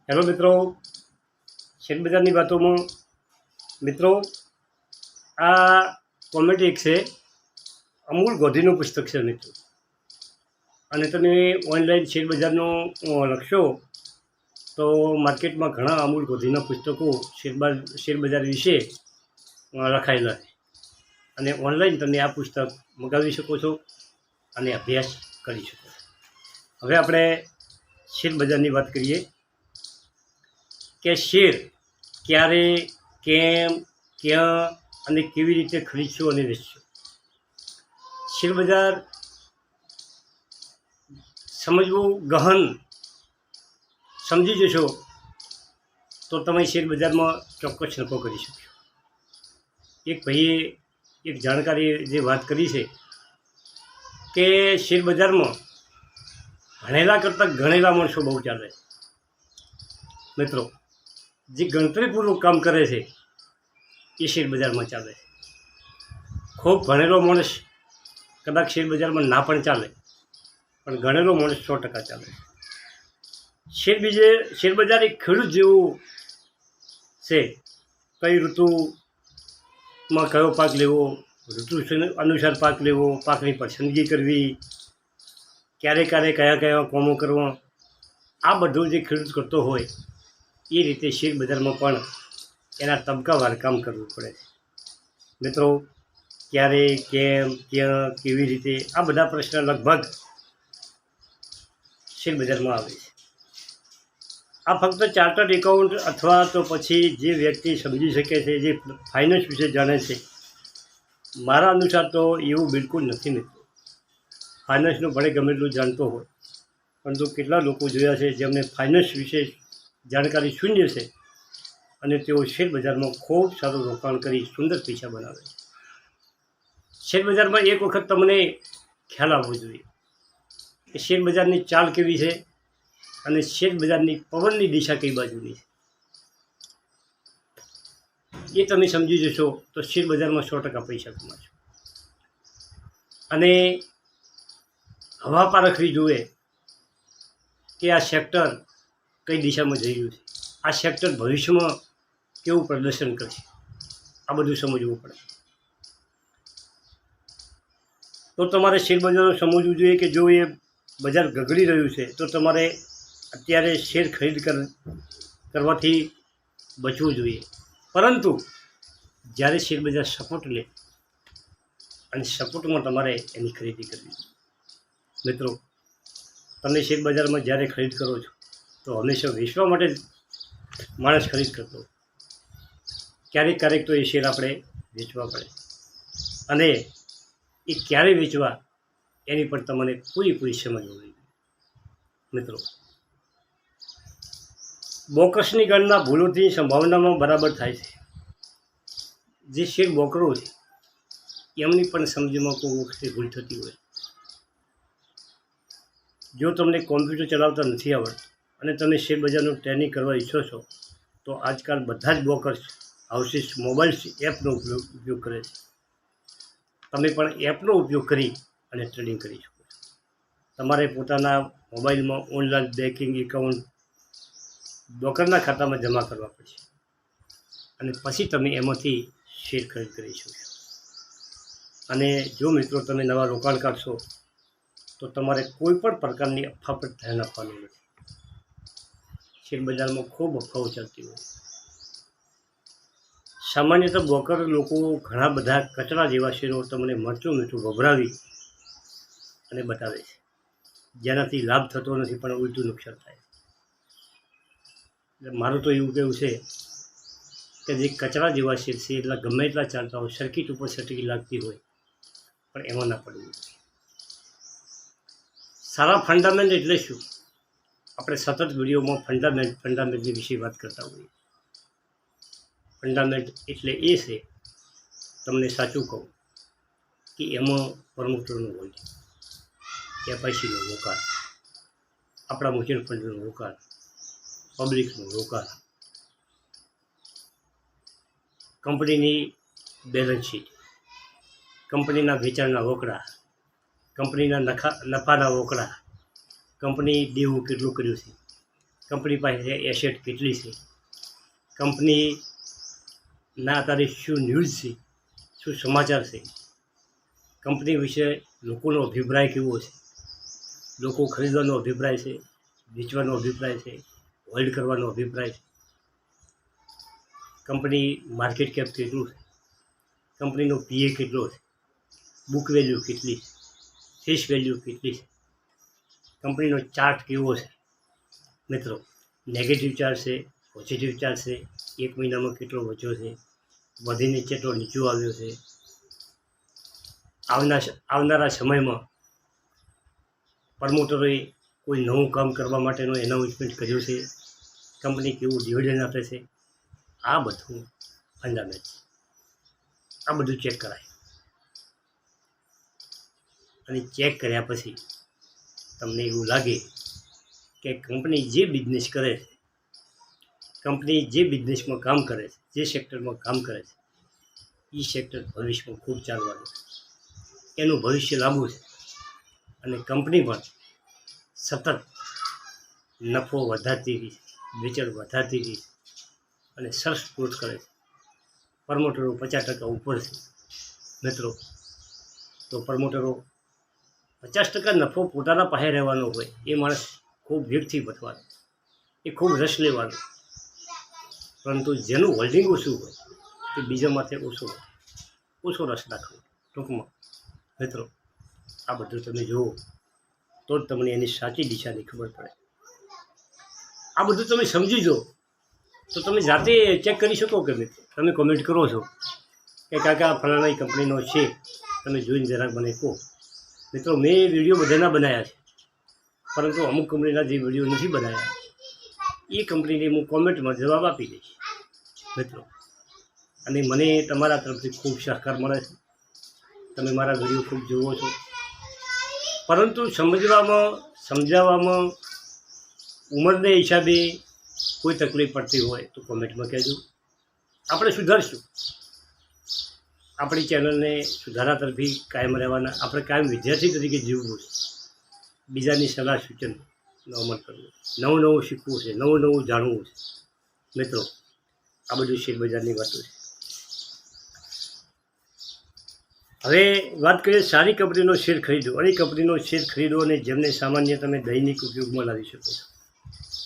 Hello મિત્રો, share બજારની વાતોમાં મિત્રો આ કોમેડી છે. અમૂલ ગોધીનું પુસ્તક છે મિત્રો. અને તમે ઓનલાઈન શેર બજારનો લખશો તો માર્કેટમાં ઘણા અમૂલ ગોધીના પુસ્તકો શેર બજાર વિશે લખાયેલા છે. અને ઓનલાઈન તમે આ પુસ્તક મંગાવી શકો છો અને અભ્યાસ કરી શકો છો. હવે આપણે શેર બજારની વાત કરીએ કે શેર ક્યારે, કેમ, ક્યાં અને કેવી રીતે ખરીદશો અને વેચશો. શેર બજાર સમજવું ગહન સમજી જશો તો તમે શેર બજારમાં ચોક્કસ નફો કરી શકશો. એક ભાઈએ એક જાણકારી જે વાત કરી છે કે શેર બજારમાં ભણેલા કરતાં ગણેલા માણસો બહુ ચાલે મિત્રો. જે ગણતરીપૂર્વક કામ કરે છે એ શેર બજારમાં ચાલે છે. ખૂબ ભણેલો માણસ કદાચ શેર બજારમાં ના પણ ચાલે, પણ ગણેલો માણસ 100% ચાલે. શેર બજાર એક ખેડૂત જેવું છે. કઈ ઋતુમાં કયો પાક લેવો, ઋતુ અનુસાર પાક લેવો, પાકની પસંદગી કરવી, ક્યારે ક્યારે કયા કયા કામો કરવા, આ બધું જે ખેડૂત કરતો હોય એ રીતે શેર બજારમાં પણ એના તબક્કાવાર કામ કરવું પડે છે મિત્રો. ક્યારે, કેમ, ક્યાં, કેવી રીતે, આ બધા પ્રશ્ન લગભગ શેર બજારમાં આવે છે. આ ફક્ત ચાર્ટર્ડ એકાઉન્ટ અથવા તો પછી જે વ્યક્તિ સમજી શકે છે, જે ફાઇનાન્સ વિશે જાણે છે. મારા અનુસાર તો એવું બિલકુલ નથી મિત્રો. ફાઇનાન્સનું ભલે ગમે એટલું જાણતો હોય, પરંતુ કેટલા લોકો જોયા છે જેમને ફાઇનાન્સ વિશે જાણકારી શૂન્ય છે અને તેઓ શેર બજારમાં ખૂબ સારું રોકાણ કરી સુંદર પૈસા બનાવે છે. શેર બજારમાં એક વખત તમને ખ્યાલ આવવો જોઈએ કે શેર બજારની ચાલ કેવી છે અને શેર બજારની પવનની દિશા કઈ બાજુની છે. એ તમે સમજી જશો તો શેર બજારમાં 100% પૈસા કમાશો. અને હવા પારખવી જોઈએ કે આ સેક્ટર કઈ દિશામાં જઈ રહ્યું છે, આ સેક્ટર ભવિષ્યમાં કેવું પ્રદર્શન કરશે, આ બધું સમજવું પડે. તો તમારે શેર બજારનું સમજવું જોઈએ કે જો એ બજાર ગગડી રહ્યું છે તો તમારે અત્યારે શેર ખરીદ કરવાથી બચવું જોઈએ. પરંતુ જ્યારે શેર બજાર સપોર્ટ લે અને સપોર્ટમાં તમારે એની ખરીદી કરવી મિત્રો. તમે શેર બજારમાં જ્યારે ખરીદ કરો છો તો હંમેશા વેચવા માટે માણસ ખરીદ કરતો. ક્યારેક ક્યારેક તો એ શેર આપણે વેચવા પડે અને એ ક્યારે વેચવા એની પણ તમને પૂરી સમજ હોવી જોઈએ મિત્રો. બોકસની ગણના ભૂલોથી સંભાવનામાં બરાબર થાય છે. જે શેર બોકરો છે એમની પણ સમજમાં કોઈ વખતે ભૂલ થતી હોય. જો તમને કોમ્પ્યુટર ચલાવતા નથી આવડતું અને તમે શેર બજારનું ટ્રેનિંગ કરવા ઈચ્છો છો તો આજકાલ બધા જ બ્રોકર્સ હાઉસીસ મોબાઈલ એપનો ઉપયોગ કરે છે. તમે પણ એપનો ઉપયોગ કરી અને ટ્રેડિંગ કરી શકો છો. તમારે પોતાના મોબાઈલમાં ઓનલાઈન બેન્કિંગ એકાઉન્ટ બ્રોકરના ખાતામાં જમા કરવા પડશે અને પછી તમે એમાંથી શેર ખરીદ કરી શકશો. અને જો મિત્રો તમે નવા રોકાણ કરશો તો તમારે કોઈ પણ પ્રકારની અફવા પર ધ્યાન આપવાનું નથી. શેર બજારમાં ખૂબ અફવાઓ ચાલતી હોય. સામાન્યતઃ બ્રોકર લોકો ઘણા બધા કચરા જેવા શેરો તમને મરચું મીઠું વભરાવી અને બતાવે છે, જેનાથી લાભ થતો નથી પણ ઉલટું નુકસાન થાય. એટલે મારું તો એવું કહેવું છે કે જે કચરા જેવા શેર છે એટલા ગમે એટલા ચાલતા હોય, સર્કિટ ઉપર સર્કિટ લાગતી હોય, પણ એમાં ના પડવું. સારા ફંડામેન્ટ એટલે શું? આપણે સતત વિડીયોમાં ફંડામેન્ટની વિશે વાત કરતા હોઈએ. ફંડામેન્ટ એટલે એ છે, તમને સાચું કહું, કે એમાં પ્રમોટરનું હોય, એફઆઈસીનું રોકાણ, આપણા મ્યુચ્યુઅલ ફંડનું રોકાણ, પબ્લિકનું રોકાણ, કંપનીની બેલેન્સ શીટ, કંપનીના વેચાણના રોકડા, કંપનીના નફાના રોકડા, કંપની દેવું કેટલું કર્યું છે, કંપની પાસે એસેટ કેટલી છે, કંપનીના અત્યારે શું ન્યૂઝ છે, શું સમાચાર છે, કંપની વિશે લોકોનો અભિપ્રાય કેવો છે, લોકો ખરીદવાનો અભિપ્રાય છે, વેચવાનો અભિપ્રાય છે, હોલ્ડ કરવાનો અભિપ્રાય છે, કંપની માર્કેટ કેપ કેટલું છે, કંપનીનો પીએ કેટલો છે, બુક વેલ્યુ કેટલી છે, ફેસ વેલ્યુ કેટલી છે, કંપનીનો ચાર્ટ કેવો છે મિત્રો, નેગેટિવ ચાર્ટ છે, પોઝિટિવ ચાર્ટ છે, એક મહિનામાં કેટલો વધ્યો છે, વધીને કેટલો નીચો આવ્યો છે, આવનારા સમયમાં પ્રમોટરોએ કોઈ નવું કામ કરવા માટેનું એનાઉન્સમેન્ટ કર્યું છે, કંપની કેવું ડિવિડન્ડ આપે છે, આ બધું ફંડામેન્ટ છે. આ બધું ચેક કરાય અને ચેક કર્યા પછી તમને એવું લાગે કે કંપની જે બિઝનેસ કરે છે, કંપની જે બિઝનેસમાં કામ કરે છે, જે સેક્ટરમાં કામ કરે છે, એ સેક્ટર ભવિષ્યમાં ખૂબ ચાલવાનું છે, એનું ભવિષ્ય લાંબુ છે અને કંપની પણ સતત નફો વધારતી રહી છે, વેચાણ વધારતી રહી છે અને સરસ ગ્રોથ કરે છે. પ્રમોટરો 50% ઉપર છે મિત્રો, તો પ્રમોટરો 50% નફો પોતાના પાસે રહેવાનો હોય એ માણસ ખૂબ વેગથી વધવાનો, એ ખૂબ રસ લેવાનો, પરંતુ જેનું હોલ્ડિંગ ઓછું હોય તે બીજા માટે ઓછો રસ દાખવો. ટૂંકમાં મિત્રો આ બધું તમે જુઓ તો જ તમને એની સાચી દિશાની ખબર પડે. આ બધું તમે સમજી જો તો તમે જાતે ચેક કરી શકો કે મિત્રો તમે કોમેન્ટ કરો છો કે કાકા ફલાણા કંપનીનો છે, તમે જોઈને જરાક મને કહો. મિત્રો મેં વિડીયો બધાના બનાવ્યા છે, પરંતુ અમુક કંપનીના જે વિડીયો નથી બનાવ્યા એ કંપનીને હું કોમેન્ટમાં જવાબ આપી દઈશ મિત્રો. અને મને તમારા તરફથી ખૂબ સહકાર મળે છે, તમે મારા વિડીયો ખૂબ જુઓ છો, પરંતુ સમજાવવામાં ઉંમરને હિસાબે કોઈ તકલીફ પડતી હોય તો કોમેન્ટમાં કહેજો, આપણે સુધારશું. આપણી ચેનલને સુધારા તરફી કાયમ રહેવાના, આપણે કાયમ વિદ્યાર્થી તરીકે જીવવું છે, બીજાની સલાહ સૂચનનો અમલ કરવો, નવું શીખવું છે, નવું જાણવું છે. મિત્રો આ બધું શેરબજારની વાતો છે. હવે વાત કરીએ સારી કંપનીનો શેર ખરીદો. અને કંપનીનો શેર ખરીદો અને જેમને સામાન્ય તમે દૈનિક ઉપયોગમાં લાવી શકો છો.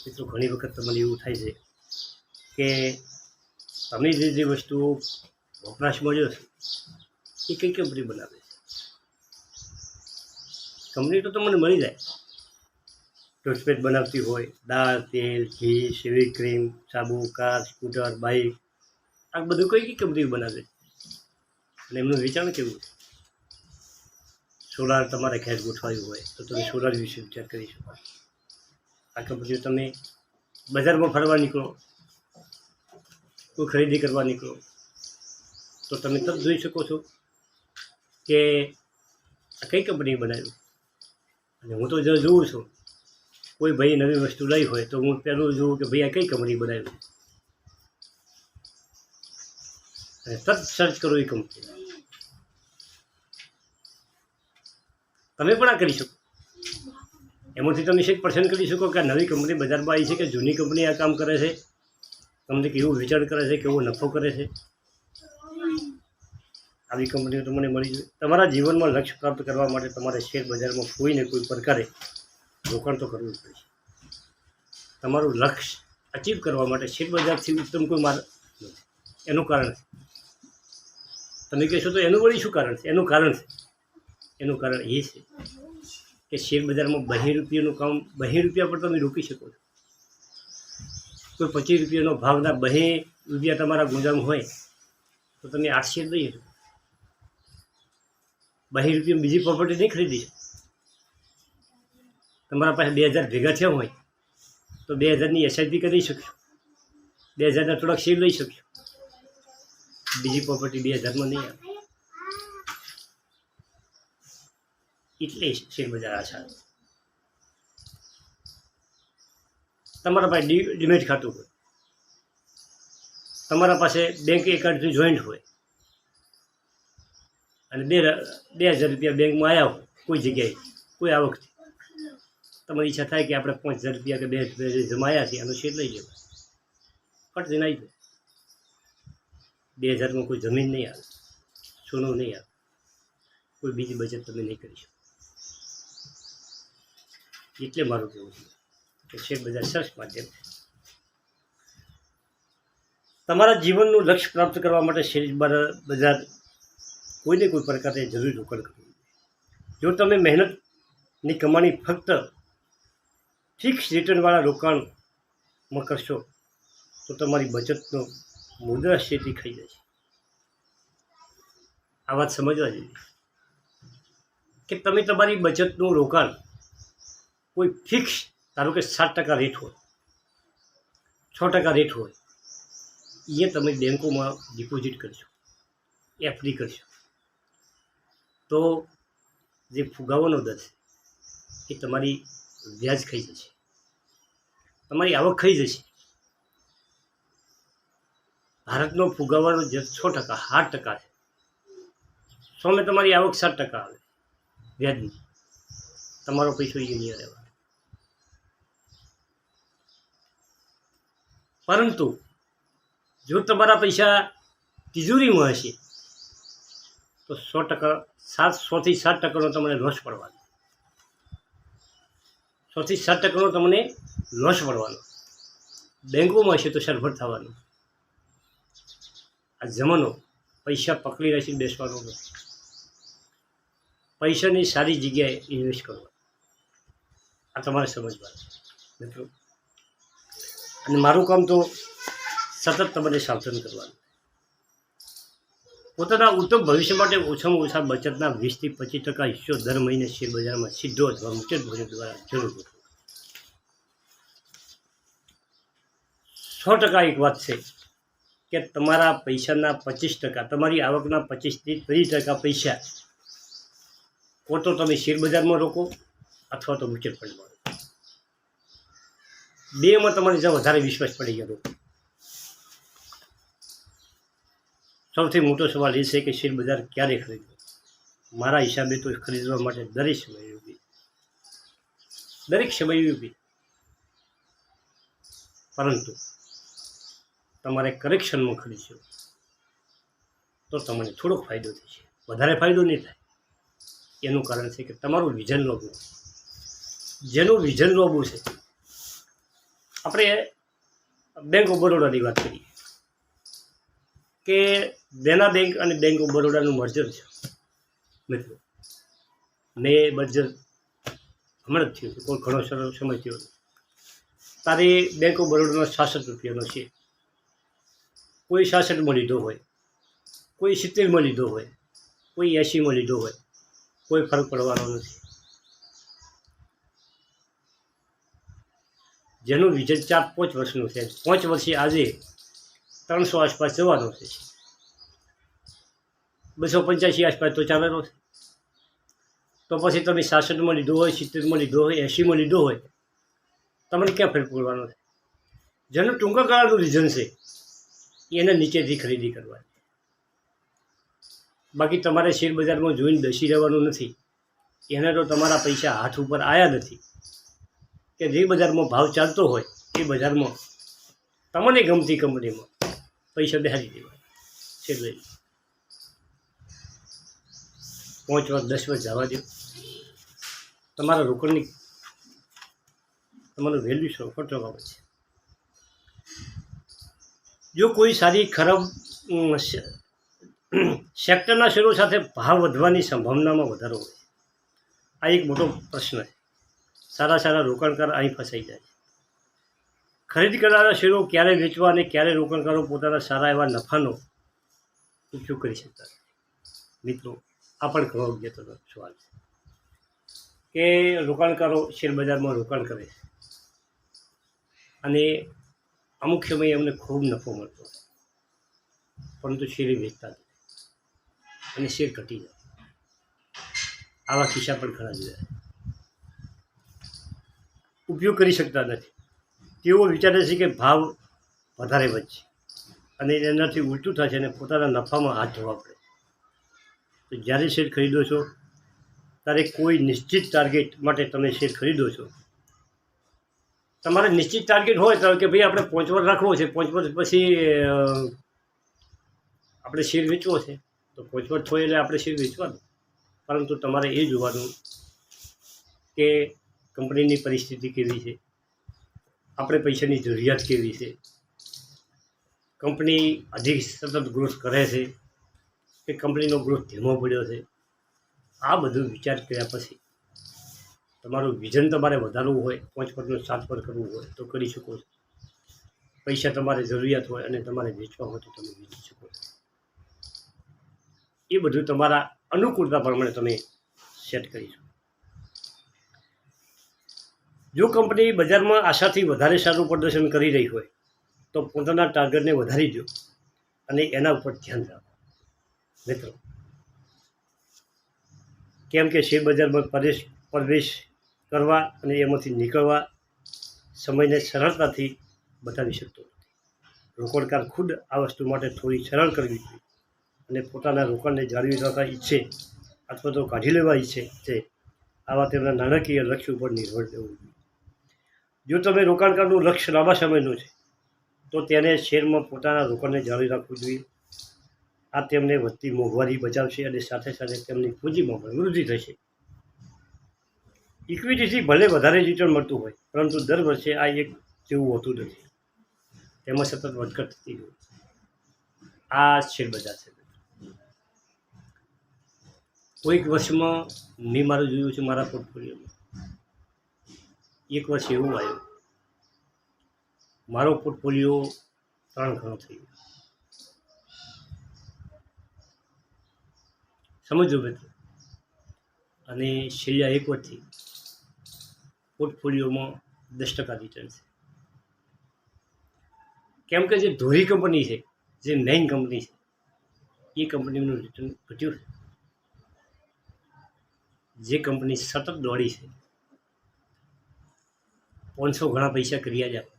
મિત્રો ઘણી વખત તમને એવું થાય છે કે તમે જે વસ્તુઓ વપરાશમાં લો છો એ કઈ કંપની બનાવે છે. કંપની તો તમને મળી જાય, ટૂથપેસ્ટ બનાવતી હોય, દાળ, તેલ, ઘી, શેવિંગ ક્રીમ, સાબુ, કાર, સ્કૂટર, બાઇક, આ બધું કઈ કંપની બનાવે છે અને એમનું વેચાણ કેવું છે. સોલાર તમારે ઘેર ગોઠવાયું હોય તો તમે સોલાર વિશે વિચાર કરી શકો. આ કંપનીઓ તમે બજારમાં ફરવા નીકળો, કોઈ ખરીદી કરવા નીકળો તો તમે તરત જોઈ શકો છો કે આ કઈ કંપની બનાવ્યું. અને હું તો જો જોઉં છું કોઈ ભાઈ નવી વસ્તુ લઈ હોય તો હું પહેલું જોઉં કે ભાઈ આ કઈ કંપની બનાવ્યું, અને તરત સર્ચ કરો એ કંપની. તમે પણ આ કરી શકો. એમાંથી તમે એક પસંદ કરી શકો કે આ નવી કંપની બજારમાં આવી છે કે જૂની કંપની આ કામ કરે છે, કંપની કેવું વેચાણ કરે છે, કેવો નફો કરે છે. આવી કંપનીઓ તમને મળી જોઈએ. તમારા જીવનમાં લક્ષ્ય પ્રાપ્ત કરવા માટે તમારે શેર બજારમાં કોઈને કોઈ પ્રકારે રોકાણ તો કરવું જ પડશે. તમારું લક્ષ્ય અચીવ કરવા માટે શેર બજારથી ઉત્તમ કોઈ માર્ગ નથી. એનું કારણ છે, તમે કહેશો તો એનું વળી શું કારણ છે? એનું કારણ એ છે કે શેર બજારમાં 2 રૂપિયાનું કામ 2 રૂપિયા પર તમે રોકી શકો છો. કોઈ 25 રૂપિયાનો ભાવના 2 રૂપિયા તમારા ગોદામ હોય તો તમે 8 શેર લઈ શકો. 2 રૂપિયા બીજી પ્રોપર્ટી નહીં ખરીદી શકો. તમારા પાસે 2000 ભેગા થયા હોય તો 2000ની એસઆઈપી કરી શકશો, 2000ના થોડાક શેર લઈ શકશો. બીજી પ્રોપર્ટી 2000માં નહીં આવે. એટલે શેર બજાર આશા. તમારા પાસે ડીમેટ ખાતું હોય, તમારા પાસે બેંક એકાઉન્ટથી જોઈન્ટ હોય અને 2000 રૂપિયા બેંકમાં આવ્યા હોય કોઈ જગ્યાએ કોઈ આવકથી, તમારી ઈચ્છા થાય કે આપણે 5,000 રૂપિયા કે 2,000 જમાયા છે એનો શેર લઈ લેવા, ફટ જઈને આવી જાય. 2,000માં કોઈ જમીન નહીં આવે, સોનું નહીં આવે, કોઈ બીજી બચત તમે નહીં કરી શકો. એટલે મારું કહેવું છે કે શેર બજાર સરસ માધ્યમ છે. તમારા જીવનનું લક્ષ્ય પ્રાપ્ત કરવા માટે શેર બજાર કોઈને કોઈ પ્રકારે જરૂર રોકાણ કરવું જોઈએ. જો તમે મહેનતની કમાણી ફક્ત ફિક્સ રિટર્નવાળા રોકાણમાં કરશો તો તમારી બચતનો મુદ્રાસ્ફીતિ ખાઈ જશે. આ વાત સમજવા જેવી કે તમે તમારી બચતનું રોકાણ કોઈ ફિક્સ, ધારો કે 7% રેટ હોય, 6% રેટ હોય, એ તમે બેંકોમાં ડિપોઝિટ કરશો, એફડી કરશો, તો જે ફુગાવાનો દર છે એ તમારી વ્યાજ ખાઈ જશે, તમારી આવક ખાઈ જશે. ભારતનો ફુગાવાનો દર 6%, 8% છે. સામે તમારી આવક 7% આવે વ્યાજની, તમારો પૈસો એ નહીં રહેવાનો. પરંતુ જો તમારા પૈસા તિજોરીમાં હશે તો 100%, 6 થી 7%નો તમને લોસ પડવાનો, 6 થી 7%નો તમને લોસ પડવાનો. બેંકોમાં હશે તો સરભર થવાનું. આ જમાનો પૈસા પકડી રાખીને બેસવાનો નથી, પૈસાની સારી જગ્યાએ ઇન્વેસ્ટ કરવા. આ તમારે સમજવાનું મિત્રો. અને મારું કામ તો સતત તમને સાવધાન કરવાનું. પોતાના ઉત્તમ ભવિષ્ય માટે ઓછામાં ઓછા બચતના 20 થી 25% હિસ્સો દર મહિને શેર બજારમાં સીધો અથવા મુચત ભોજન દ્વારા જરૂર ગોઠવો. 100% એક વાત છે કે તમારા પૈસાના 25%, તમારી આવકના 25 થી 30% પૈસા કો તો તમે શેર બજારમાં રોકો અથવા તો મ્યુચ્યુઅલ ફંડમાં રોકો. બેમાં તમારે જ્યાં વધારે વિશ્વાસ પડી ગયો. સૌથી મોટો સવાલ એ છે કે શેર બજાર ક્યારે ખરીદવું. મારા હિસાબે તો ખરીદવા માટે દરેક સમય યોગ્ય, પરંતુ તમારે કરેક્શનમાં ખરીદશો તો તમને થોડોક ફાયદો થશે, વધારે ફાયદો નહીં થાય. એનું કારણ છે કે તમારું વિઝન લોબું, જેનું વિઝન લોબું છે. આપણે બેંક ઓફ બરોડાની વાત કરીએ કે દેના બેંક અને બેંક ઓફ બરોડાનું મર્જર છે મિત્રો. મેં મર્જર હમણાં જ થયું છે, કોઈ ઘણો સમય થયો. તારી બેંક ઓફ બરોડાનો 66 રૂપિયાનો છે, કોઈ 66માં લીધો હોય, કોઈ 70માં લીધો હોય, કોઈ 80માં લીધો હોય, કોઈ ફરક પડવાનો નથી. જેનું વિઝન 4-5 વર્ષનું છે, 5 વર્ષે આજે 300 આસપાસ જવાનો છે, 285 આસપાસ તો ચાલેલો છે. તો પછી તમે 66માં લીધો હોય, 70માં લીધો હોય, 80માં લીધો હોય, તમને ક્યાં ફરક પડવાનો છે? જેનું ટૂંકા ગાળાનું રીઝન છે એને નીચેથી ખરીદી કરવાની. બાકી તમારે શેર બજારમાં જોઈને બેસી રહેવાનું નથી. એને તો તમારા પૈસા હાથ ઉપર આવ્યા નથી કે જે બજારમાં ભાવ ચાલતો હોય એ બજારમાં તમને ગમતી કંપનીમાં પૈસા બેસાડી દેવાના. શેર લઈ 5 વર્ષ 10 વર્ષ જવા દો, તમારા રોકડની તમારું વેલ્યુ 100% આવે છે. જો કોઈ સારી ખરાબ સેક્ટરના શેરો સાથે ભાવ વધવાની સંભાવનામાં વધારો હોય, આ એક મોટો પ્રશ્ન છે. સારા રોકાણકાર અહીં ફસાઈ જાય છે. ખરીદ કરનારા શેરો ક્યારે વેચવા અને ક્યારે રોકાણકારો પોતાના સારા એવા નફાનો ઉપયોગ કરી શકતા નથી. મિત્રો, આ પણ ઘણો અગત્યનો સવાલ છે કે રોકાણકારો શેર બજારમાં રોકાણ કરે છે અને અમુક સમયે અમને ખૂબ નફો મળતો, પરંતુ શેર વેચતા નથી અને શેર ઘટી જાય. આવા કિસ્સા પણ ઘણા જોયા. ઉપયોગ કરી શકતા નથી. તેઓ વિચારે છે કે ભાવ વધારે વધશે અને એનાથી ઉલટું થશે અને પોતાના નફામાં હાથ ધોવા પડે. તો જ્યારે શેર ખરીદો છો ત્યારે કોઈ નિશ્ચિત ટાર્ગેટ માટે તમે શેર ખરીદો છો તમારે નિશ્ચિત ટાર્ગેટ હોય તો કે ભાઈ આપણે 5 વર્ષ રાખવો છે, 5 વર્ષ પછી આપણે શેર વેચવો છે, તો 5 વર્ષ હોય એટલે આપણે શેર વેચવાનું. પરંતુ તમારે એ જોવાનું કે કંપનીની પરિસ્થિતિ કેવી છે, આપણે પૈસાની જરૂરિયાત કેવી છે, કંપની હજી સતત ગ્રોથ કરે છે કે કંપનીનો ગ્રોથ ધીમો પડ્યો છે. આ બધું વિચાર કર્યા પછી તમારું વિઝન તમારે વધારવું હોય, 5 વર્ષનું 7 વર્ષ કરવું હોય તો કરી શકો છો. પૈસા તમારે જરૂરિયાત હોય અને તમારે વેચવા હોય તો તમે વેચી શકો છો. એ બધું તમારા અનુકૂળતા પ્રમાણે તમે સેટ કરી શકો. જો કંપની બજારમાં આશાથી વધારે સારું પ્રદર્શન કરી રહી હોય તો પોતાના ટાર્ગેટને વધારી દો અને એના ઉપર ધ્યાન રાખો મિત્રો. કેમ કે શેર બજારમાં પ્રવેશ કરવા અને એમાંથી નીકળવા સમયને સરળતાથી બતાવી શકતો નથી. રોકાણકાર ખુદ આ વસ્તુ માટે થોડી સરળ કરવી જોઈએ અને પોતાના રોકાણને જાળવી રાખવા ઈચ્છે અથવા તો કાઢી લેવા ઈચ્છે છે આવા તેમના નાણાકીય લક્ષ્ય ઉપર નિર્ભર રહેવું જોઈએ. જો તમે રોકાણકારનું લક્ષ્ય લાંબા સમયનું છે તો તેને શેરમાં પોતાના રોકાણને જાળવી રાખવું જોઈએ. આ તેમને વધતી મોંઘવારી બચાવશે અને સાથે સાથે તેમની પૂંજીમાં પણ વૃદ્ધિ થશે. ઇક્વિટીથી ભલે વધારે રિટર્ન મળતું હોય પરંતુ દર વર્ષે આ એક જેવું હોતું નથી, તેમાં સતત વધઘટ થતી હોય. આ શેર બજાર છે. કોઈક વર્ષમાં મેં મારું જોયું છે મારા પોર્ટફોલિયોમાં એક વર્ષ એવું આવ્યું મારો પોર્ટફોલિયો 3 ગણો થઈ ગયો. સમજો મિત્રો. અને છેલ્લા 1 વર્ષથી પોર્ટફોલિયોમાં 10% રિટર્ન છે. કેમ કે જે ધોરી કંપની છે, જે મેઇન કંપની છે, એ કંપનીનું રિટર્ન ઘટ્યું છે. જે કંપની સતત દોડી છે, 500 ગણા પૈસા કર્યા જાય,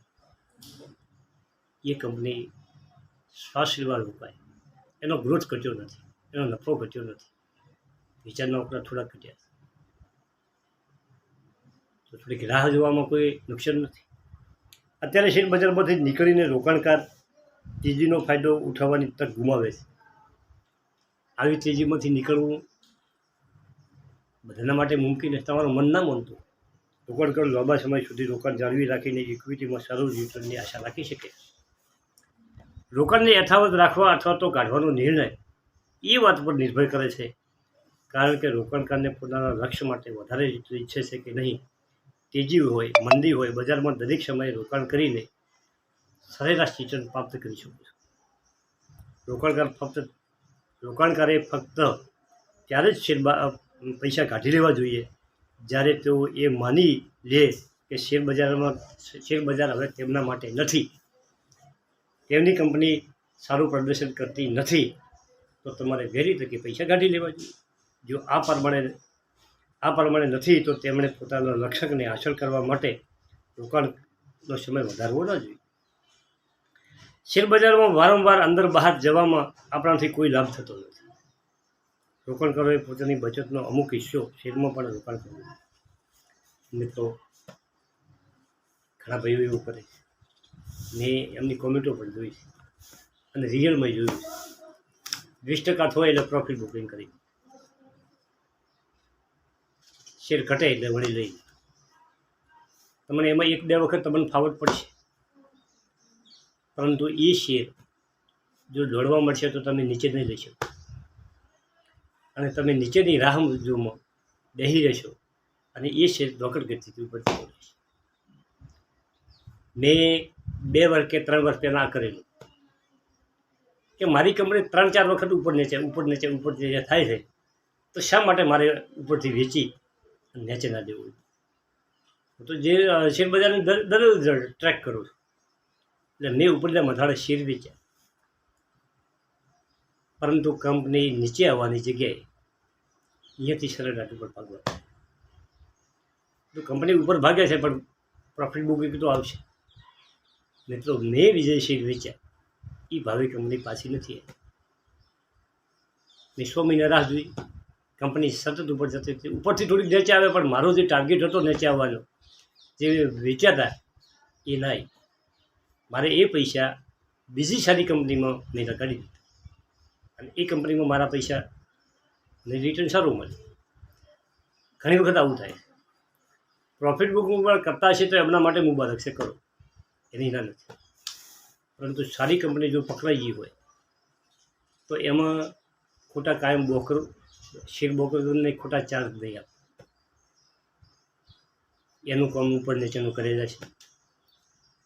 એ કંપની શ્વાસ લેવા રોકાય, એનો ગ્રોથ ઘટ્યો નથી, એનો નફો ઘટ્યો નથી, વેચાણના આંકડા થોડા ઘટ્યા છે. તો થોડીક રાહ જોવામાં કોઈ નુકસાન નથી. અત્યારે શેર બજારમાંથી નીકળીને રોકાણકાર તેજીનો ફાયદો ઉઠાવવાની તક ગુમાવે છે. આવી તેજીમાંથી નીકળવું બધાના માટે મુમકિન નથી. તમારું મન ના માનતું રોકાણકાર લાંબા સમય સુધી રોકાણ જાળવી રાખીને ઇક્વિટીમાં સારું રિટર્નની આશા રાખી શકે. રોકાણને યથાવત રાખવા અથવા તો કાઢવાનો નિર્ણય એ વાત પર નિર્ભર કરે છે કારણ કે રોકાણકારને પોતાના લક્ષ્ય માટે વધારે ઈચ્છે છે કે નહીં. તેજી હોય, મંદી હોય, બજારમાં દરેક સમયે રોકાણ કરીને સરેરાશ રિટર્ન પ્રાપ્ત કરી શકો છો. રોકાણકારે ફક્ત ત્યારે જ પૈસા કાઢી લેવા જોઈએ જ્યારે તેઓ એ માની લે કે શેર બજાર હવે તેમના માટે નથી, તેમની કંપની સારું પ્રદર્શન કરતી નથી, તો તમારે વહેલી તકે પૈસા કાઢી લેવા જોઈએ. જો આ પ્રમાણે નથી તો તેમણે પોતાના લક્ષ્યને હાંસલ કરવા માટે રોકાણનો સમય વધારવો ન જોઈએ. શેર બજારમાં વારંવાર અંદર બહાર જવામાં આપણાથી કોઈ લાભ થતો નથી. રોકાણકારોએ પોતાની બચતનો અમુક હિસ્સો શેરમાં પણ રોકાણ કરવું. મિત્રો, ઘણા ભાઈઓ એવું કરે છે. મેં એમની કોમેન્ટો પણ જોઈ છે અને રિયલમાં જોયું છે. 20% હોય એટલે પ્રોફિટ બુકિંગ કરી, શેર ઘટે એટલે વળી લઈ. તમને એમાં 1-2 વખત તમને ફાવટ પડશે, પરંતુ એ શેર જો દોડવા મળશે તો તમે નીચે નહીં લઈ શકો અને તમે નીચેની રાહમાં બેસી રહેશો અને એ શેર રોકડ ગતિથી ઉપર જતો રહેશે. મેં 2 વર્ષ કે 3 વર્ષ પહેલાં આ કરેલું કે મારી કંપની 3-4 વખત ઉપર નીચે થાય છે, તો શા માટે મારે ઉપરથી વેચી અને નીચે ના દેવું? તો જે શેર બજારની દરરોજ ટ્રેક કરું છું, એટલે મેં ઉપરના મથાળે શેર વેચ્યા, પરંતુ કંપની નીચે આવવાની જગ્યાએ અહીંયાથી સરેરાશ ઉપર ભાગવા. તો કંપની ઉપર ભાગે છે પણ પ્રોફિટ બુકિંગ તો આવશે. મિત્રો, મેં વિજય શેર વેચ્યા, એ ભાવે કંપની પાછી નથી આવી. મેં 6 મહિના રાહ જોઈ, કંપની સતત ઉપર જતી હતી, ઉપરથી થોડીક નીચે આવે પણ મારો જે ટાર્ગેટ હતો નીચે આવવાનો, જે વેચ્યા હતા એ લાવી મારે એ પૈસા બીજી સારી કંપનીમાં મેં લગાડી દીધા અને એ કંપનીમાં મારા પૈસાને રિટર્ન સારું મળે. ઘણી વખત આવું થાય. પ્રોફિટ બુકિંગ પર કરતા હશે તો એમના માટે મુબારક છે, કરો, એની ના નથી. પરંતુ સારી કંપની જો પકડાઈ ગઈ હોય તો એમાં ખોટા કાયમ શેર બ્રોકરને ખોટા ચાર્જ દઈ આપે. એનું કામ ઉપર નીચેનું કરી જશે.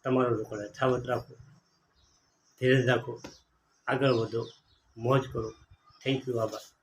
તમારો લોકો યથાવત રાખો, ધીરજ રાખો, આગળ વધો, મોજ કરો. Thank you. આભાર.